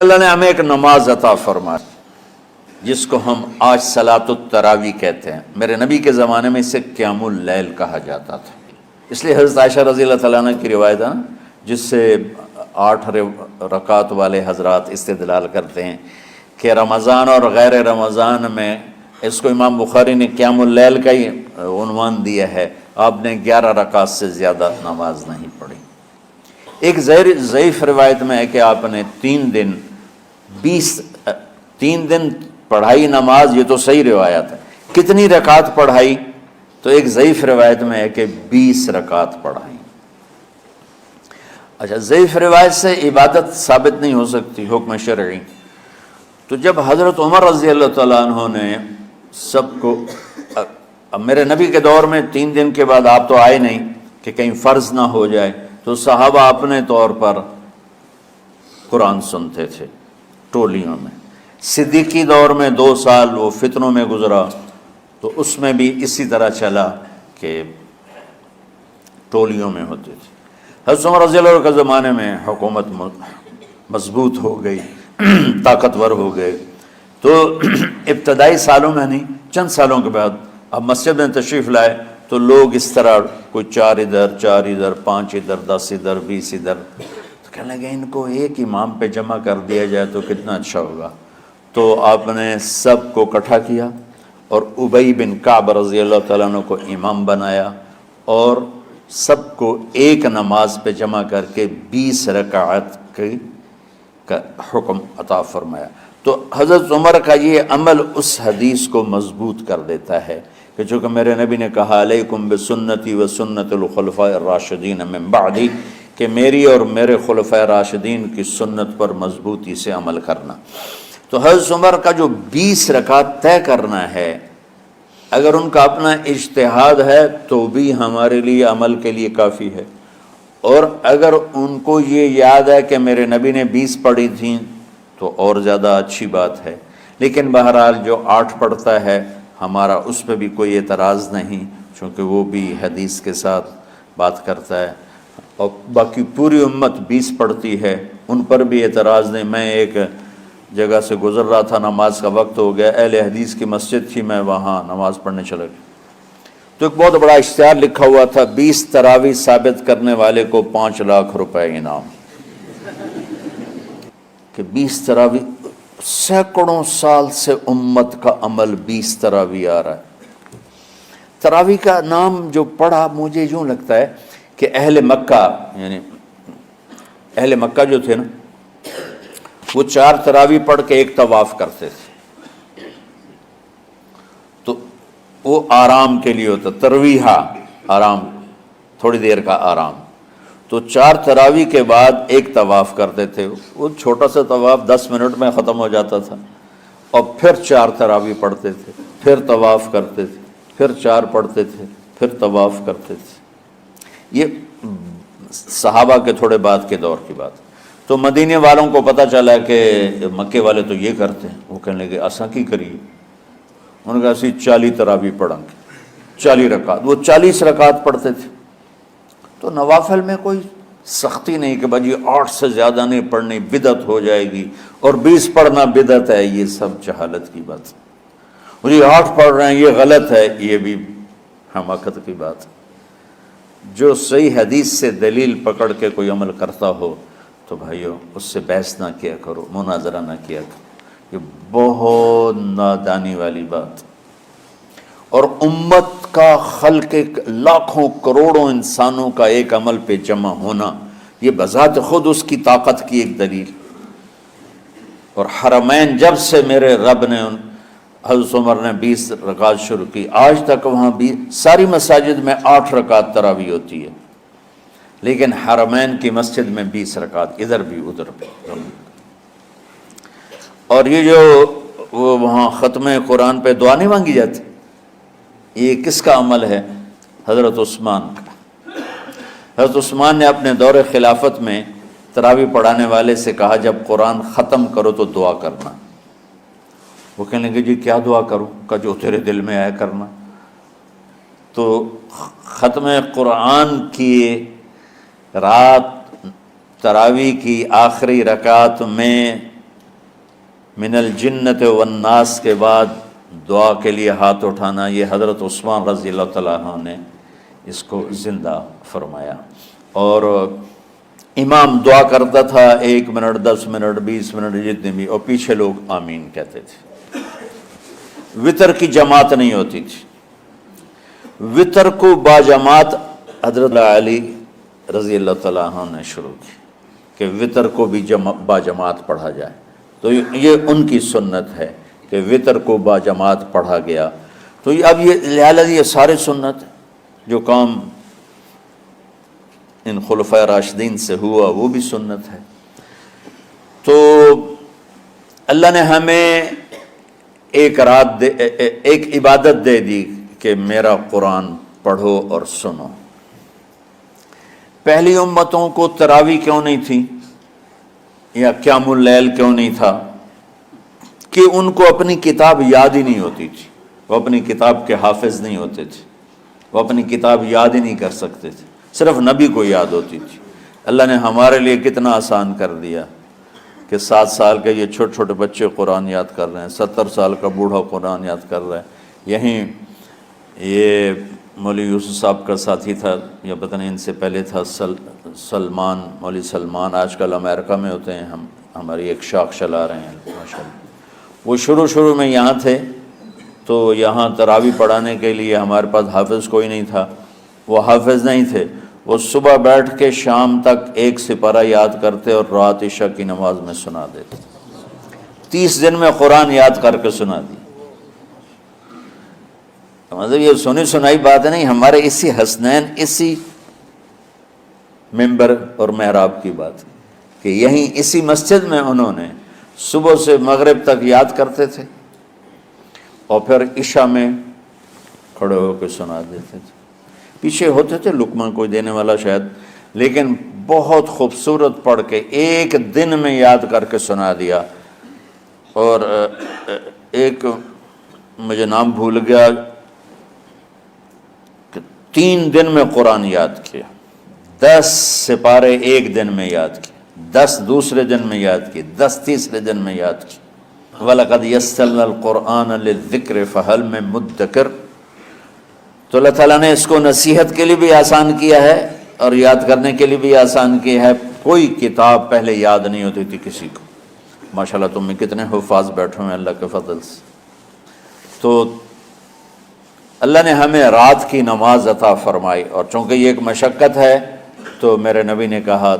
اللہ نے ہمیں ایک نماز عطا فرمائی جس کو ہم آج صلاۃ التراویح کہتے ہیں. میرے نبی کے زمانے میں اسے قیام اللیل کہا جاتا تھا. اس لیے حضرت عائشہ رضی اللہ تعالیٰ عنہ کی روایت ہے جس سے 8 رکعت والے حضرات استدلال کرتے ہیں کہ رمضان اور غیر رمضان میں اس کو امام بخاری نے قیام اللیل کا ہی عنوان دیا ہے. آپ نے 11 رکعت سے زیادہ نماز نہیں پڑھی. ایک ضعیف روایت میں ہے کہ آپ نے 3 دن پڑھائی نماز. یہ تو صحیح روایت ہے. کتنی رکعت پڑھائی؟ تو ایک ضعیف روایت میں ہے کہ 20 رکعت پڑھائی. اچھا، ضعیف روایت سے عبادت ثابت نہیں ہو سکتی حکم شرعی. تو جب حضرت عمر رضی اللہ تعالیٰ عنہ نے سب کو، اب میرے نبی کے دور میں 3 دن کے بعد آپ تو آئے نہیں کہ کہیں فرض نہ ہو جائے، تو صحابہ اپنے طور پر قرآن سنتے تھے ٹولیوں میں. صدیقی دور میں 2 سال وہ فتنوں میں گزرا، تو اس میں بھی اسی طرح چلا کہ ٹولیوں میں ہوتے تھے. حضرت عمر رضی اللہ عنہ کے زمانے میں حکومت مضبوط ہو گئی، طاقتور ہو گئے، تو ابتدائی سالوں میں نہیں، چند سالوں کے بعد اب مسجد میں تشریف لائے تو لوگ اس طرح کوئی 4 ادھر 4 ادھر 5 ادھر 10 ادھر 20 ادھر، تو کہنے لگے ان کو ایک امام پہ جمع کر دیا جائے تو کتنا اچھا ہوگا. تو آپ نے سب کو اکٹھا کیا اور ابی بن کعب رضی اللہ تعالیٰ عنہ کو امام بنایا اور سب کو ایک نماز پہ جمع کر کے 20 رکعت کا حکم عطا فرمایا. تو حضرت عمر کا یہ عمل اس حدیث کو مضبوط کر دیتا ہے کہ چونکہ میرے نبی نے کہا علیکم بسنتی و سنت الخلفاء الراشدین من بعدی، کہ میری اور میرے خلفاء راشدین کی سنت پر مضبوطی سے عمل کرنا. تو حضرت عمر کا جو 20 رکعت طے کرنا ہے، اگر ان کا اپنا اجتہاد ہے تو بھی ہمارے لیے عمل کے لیے کافی ہے، اور اگر ان کو یہ یاد ہے کہ میرے نبی نے 20 پڑھی تھیں تو اور زیادہ اچھی بات ہے. لیکن بہرحال جو 8 پڑھتا ہے ہمارا اس پہ بھی کوئی اعتراض نہیں، چونکہ وہ بھی حدیث کے ساتھ بات کرتا ہے، اور باقی پوری امت 20 پڑھتی ہے ان پر بھی اعتراض نہیں. میں ایک جگہ سے گزر رہا تھا، نماز کا وقت ہو گیا، اہل حدیث کی مسجد تھی، میں وہاں نماز پڑھنے چلا گیا تو ایک بہت بڑا اشتہار لکھا ہوا تھا 20 تراویح ثابت کرنے والے کو 5 لاکھ روپے انعام. کہ 20 تراویح، سینکڑوں سال سے امت کا عمل 20 تراویح آ رہا ہے. تراویح کا نام جو پڑھا مجھے یوں لگتا ہے کہ اہل مکہ، یعنی اہل مکہ جو تھے نا، وہ 4 تراویح پڑھ کے ایک طواف کرتے تھے، تو وہ آرام کے لیے ہوتا، ترویحہ آرام، تھوڑی دیر کا آرام. تو 4 تراویح کے بعد ایک طواف کرتے تھے. وہ چھوٹا سا طواف 10 منٹ میں ختم ہو جاتا تھا، اور پھر 4 تراویح پڑھتے تھے، پھر طواف کرتے تھے، پھر 4 پڑھتے تھے، پھر طواف کرتے تھے. یہ صحابہ کے تھوڑے بعد کے دور کی بات. تو مدینے والوں کو پتہ چلا کہ مکے والے تو یہ کرتے ہیں، وہ کہنے لگے اساں کی کریے. انہوں نے کہا اسی 40 تراویح پڑھیں گے، 40 رکعت. وہ 40 رکعت پڑھتے تھے. تو نوافل میں کوئی سختی نہیں کہ بھائی 8 سے زیادہ نہیں پڑھنی، بدعت ہو جائے گی، اور 20 پڑھنا بدعت ہے. یہ سب جہالت کی بات ہے. اور یہ 8 پڑھ رہے ہیں یہ غلط ہے، یہ بھی حماقت کی بات ہے. جو صحیح حدیث سے دلیل پکڑ کے کوئی عمل کرتا ہو تو بھائیو اس سے بحث نہ کیا کرو، مناظرہ نہ کیا کرو. یہ بہت نادانی والی بات. اور امت کا خلق، لاکھوں کروڑوں انسانوں کا ایک عمل پہ جمع ہونا، یہ بذات خود اس کی طاقت کی ایک دلیل. اور حرمین جب سے میرے رب نے حضرت عمر نے 20 رکعت شروع کی، آج تک وہاں بھی ساری مساجد میں 8 رکعت تراویح ہوتی ہے، لیکن حرمین کی مسجد میں 20 رکعت، ادھر بھی ادھر بھی. اور یہ جو وہ وہاں ختم قرآن پہ دعا نہیں مانگی جاتی، یہ کس کا عمل ہے؟ حضرت عثمان کا. حضرت عثمان نے اپنے دور خلافت میں تراویح پڑھانے والے سے کہا جب قرآن ختم کرو تو دعا کرنا. وہ کہنے لگے جی کیا دعا کروں؟ کہ جو تیرے دل میں آیا کرنا. تو ختم قرآن کی رات تراویح کی آخری رکعت میں من الجنت والناس کے بعد دعا کے لیے ہاتھ اٹھانا، یہ حضرت عثمان رضی اللہ تعالیٰ عنہ نے اس کو زندہ فرمایا۔ اور امام دعا کرتا تھا 1 منٹ 10 منٹ 20 منٹ جتنے بھی، اور پیچھے لوگ آمین کہتے تھے۔ وطر کی جماعت نہیں ہوتی تھی، وطر کو باجماعت حضرت علی رضی اللہ تعالیٰ عنہ نے شروع کی کہ وطر کو بھی باجماعت پڑھا جائے، تو یہ ان کی سنت ہے کہ وطر کو باجماعت پڑھا گیا۔ تو اب یہ لہٰذا یہ سارے سنت جو کام ان خلفۂ راشدین سے ہوا وہ بھی سنت ہے۔ تو اللہ نے ہمیں ایک عبادت دے دی کہ میرا قرآن پڑھو اور سنو۔ پہلی امتوں کو تراویح کیوں نہیں تھی یا قیام اللیل کیوں نہیں تھا؟ کہ ان کو اپنی کتاب یاد ہی نہیں ہوتی تھی، وہ اپنی کتاب کے حافظ نہیں ہوتے تھے، وہ اپنی کتاب یاد ہی نہیں کر سکتے تھے، صرف نبی کو یاد ہوتی تھی۔ اللہ نے ہمارے لیے کتنا آسان کر دیا کہ 7 سال کے یہ چھوٹے چھوٹے بچے قرآن یاد کر رہے ہیں، 70 سال کا بوڑھا قرآن یاد کر رہا ہے۔ یہیں یہ مولوی یوسف صاحب کا ساتھی تھا، یا پتہ نہیں ان سے پہلے تھا، سلمان، مولوی سلمان، آج کل امریکہ میں ہوتے ہیں، ہماری ایک شاخ چلا رہے ہیں ماشاءاللہ۔ وہ شروع میں یہاں تھے، تو یہاں تراویح پڑھانے کے لیے ہمارے پاس حافظ کوئی نہیں تھا، وہ حافظ نہیں تھے، وہ صبح بیٹھ کے شام تک 1 سپارہ یاد کرتے اور رات عشاء کی نماز میں سنا دیتے۔ 30 دن میں قرآن یاد کر کے سنا دی۔ مطلب یہ سنی سنائی بات نہیں، ہمارے اسی حسنین، اسی ممبر اور محراب کی بات کہ یہیں اسی مسجد میں انہوں نے صبح سے مغرب تک یاد کرتے تھے اور پھر عشاء میں کھڑے ہو کے سنا دیتے تھے۔ پیچھے ہوتے تھے لقمہ کوئی دینے والا شاید، لیکن بہت خوبصورت پڑھ کے 1 دن میں یاد کر کے سنا دیا۔ اور ایک مجھے نام بھول گیا کہ 3 دن میں قرآن یاد کیا، 10 سپارے 1 دن میں یاد کیے، 10 دوسرے دن میں یاد کیے، 10 تیسرے دن میں یاد کیے۔ وَلَقَدْ يَسَّرْنَا الْقُرْآنَ لِلذِّكْرِ فَهَلْ مِن مُدَّكِرٍ۔ تو اللہ تعالیٰ نے اس کو نصیحت کے لیے بھی آسان کیا ہے اور یاد کرنے کے لیے بھی آسان کیا ہے۔ کوئی کتاب پہلے یاد نہیں ہوتی تھی کسی کو، ماشاءاللہ تم میں کتنے حفاظ بیٹھے ہوئے ہیں اللہ کے فضل سے۔ تو اللہ نے ہمیں رات کی نماز عطا فرمائی، اور چونکہ یہ ایک مشقت ہے تو میرے نبی نے کہا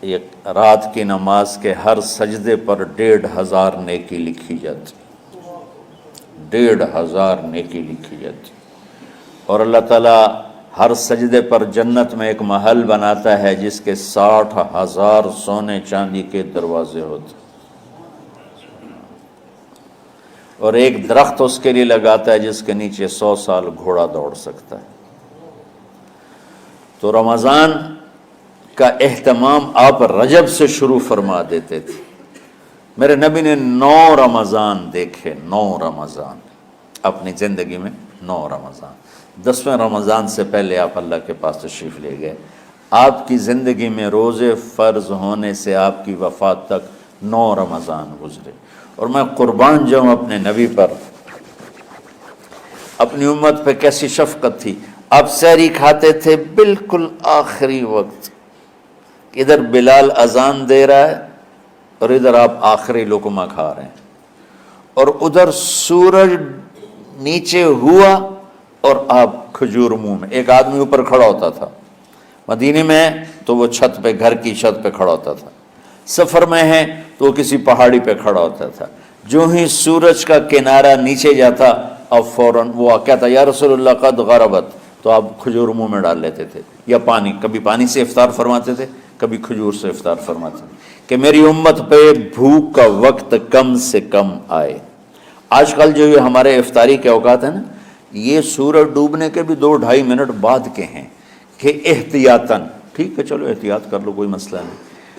یہ رات کی نماز کے ہر سجدے پر 1500 نیکی لکھی جاتی، 1500 نیکی لکھی جاتی۔ اور اللہ تعالیٰ ہر سجدے پر جنت میں ایک محل بناتا ہے جس کے 60,000 سونے چاندی کے دروازے ہوتے، اور ایک درخت اس کے لیے لگاتا ہے جس کے نیچے 100 سال گھوڑا دوڑ سکتا ہے۔ تو رمضان کا اہتمام آپ رجب سے شروع فرما دیتے تھے۔ میرے نبی نے 9 رمضان دیکھے، 9 رمضان اپنی زندگی میں، 9 رمضان۔ 10ویں رمضان سے پہلے آپ اللہ کے پاس تشریف لے گئے۔ آپ کی زندگی میں روزے فرض ہونے سے آپ کی وفات تک 9 رمضان گزرے، اور میں قربان جاؤں اپنے نبی پر، اپنی امت پہ کیسی شفقت تھی۔ آپ سحری کھاتے تھے بالکل آخری وقت، ادھر بلال اذان دے رہا ہے اور ادھر آپ آخری لقمہ کھا رہے ہیں، اور ادھر سورج نیچے ہوا اور آپ کھجور منہ میں۔ ایک آدمی اوپر کھڑا ہوتا تھا مدینے میں تو وہ چھت پہ، گھر کی چھت پہ کھڑا ہوتا تھا، سفر میں ہے تو وہ کسی پہاڑی پہ کھڑا ہوتا تھا۔ جو ہی سورج کا کنارہ نیچے جاتا اب فوراً وہ کہتا یا رسول اللہ قد غربت، تو آپ کھجور منہ میں ڈال لیتے تھے، یا پانی، کبھی پانی سے افطار فرماتے تھے، کبھی کھجور سے افطار فرماتے تھے، کہ میری امت پہ بھوک کا وقت کم سے کم آئے۔ آج کل جو یہ ہمارے افطاری کے اوقات ہیں نا، یہ سورج ڈوبنے کے بھی 2-2.5 منٹ بعد کے ہیں کہ احتیاطاً، ٹھیک ہے چلو احتیاط کر لو کوئی مسئلہ نہیں،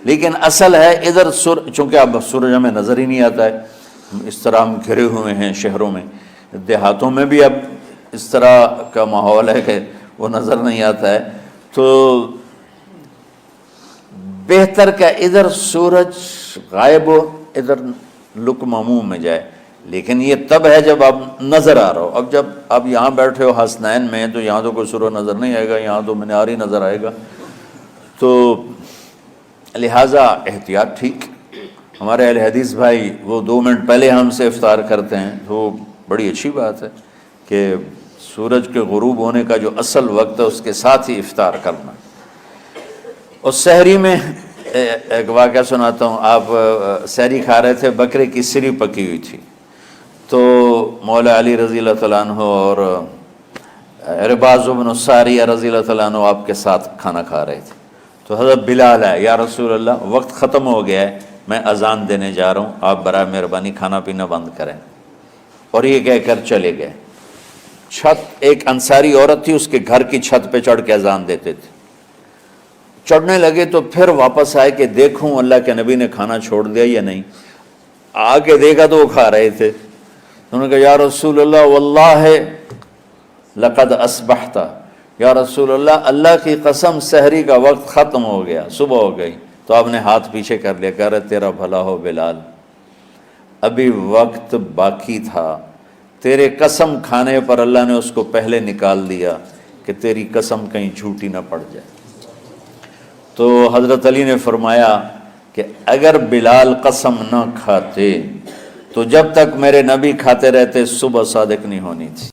لیکن اصل ہے ادھر چونکہ اب سورج ہمیں نظر ہی نہیں آتا ہے، اس طرح ہم گھرے ہوئے ہیں شہروں میں، دیہاتوں میں بھی اب اس طرح کا ماحول ہے کہ وہ نظر نہیں آتا ہے، تو بہتر کہ ادھر سورج غائب ہو، ادھر لقمہ منہ میں جائے، لیکن یہ تب ہے جب آپ نظر آ رہا ہو۔ اب جب آپ یہاں بیٹھے ہو حسنین میں تو یہاں تو کوئی سورہ نظر نہیں آئے گا، یہاں تو منار ہی نظر آئے گا، تو لہٰذا احتیاط ٹھیک۔ ہمارے اہل حدیث بھائی وہ 2 منٹ پہلے ہم سے افطار کرتے ہیں، تو بڑی اچھی بات ہے کہ سورج کے غروب ہونے کا جو اصل وقت ہے اس کے ساتھ ہی افطار کرنا۔ اور سحری میں ایک واقعہ سناتا ہوں، آپ سحری کھا رہے تھے، بکرے کی سری پکی ہوئی تھی، تو مولا علی رضی اللہ تعالیٰ عنہ اور عرباض بن ساریہ رضی اللہ تعالیٰ عنہ آپ کے ساتھ کھانا کھا رہے تھے، تو حضرت بلال ہے، یا رسول اللہ وقت ختم ہو گیا ہے، میں اذان دینے جا رہا ہوں، آپ برائے مہربانی کھانا پینا بند کریں۔ اور یہ کہہ کر چلے گئے۔ چھت، ایک انصاری عورت تھی، اس کے گھر کی چھت پہ چڑھ کے اذان دیتے تھے۔ چڑھنے لگے تو پھر واپس آئے کہ دیکھوں اللہ کے نبی نے کھانا چھوڑ دیا یا نہیں۔ آ کے دیکھا تو وہ کھا رہے تھے۔ انہوں نے کہا یا رسول اللہ واللہ لقد اصبحت، یا رسول اللہ اللہ کی قسم سحری کا وقت ختم ہو گیا، صبح ہو گئی۔ تو آپ نے ہاتھ پیچھے کر لیا، کہہ رہے تیرا بھلا ہو بلال، ابھی وقت باقی تھا، تیرے قسم کھانے پر اللہ نے اس کو پہلے نکال دیا کہ تیری قسم کہیں جھوٹی نہ پڑ جائے۔ تو حضرت علی نے فرمایا کہ اگر بلال قسم نہ کھاتے تو جب تک میرے نبی کھاتے رہتے صبح صادق نہیں ہونی تھی۔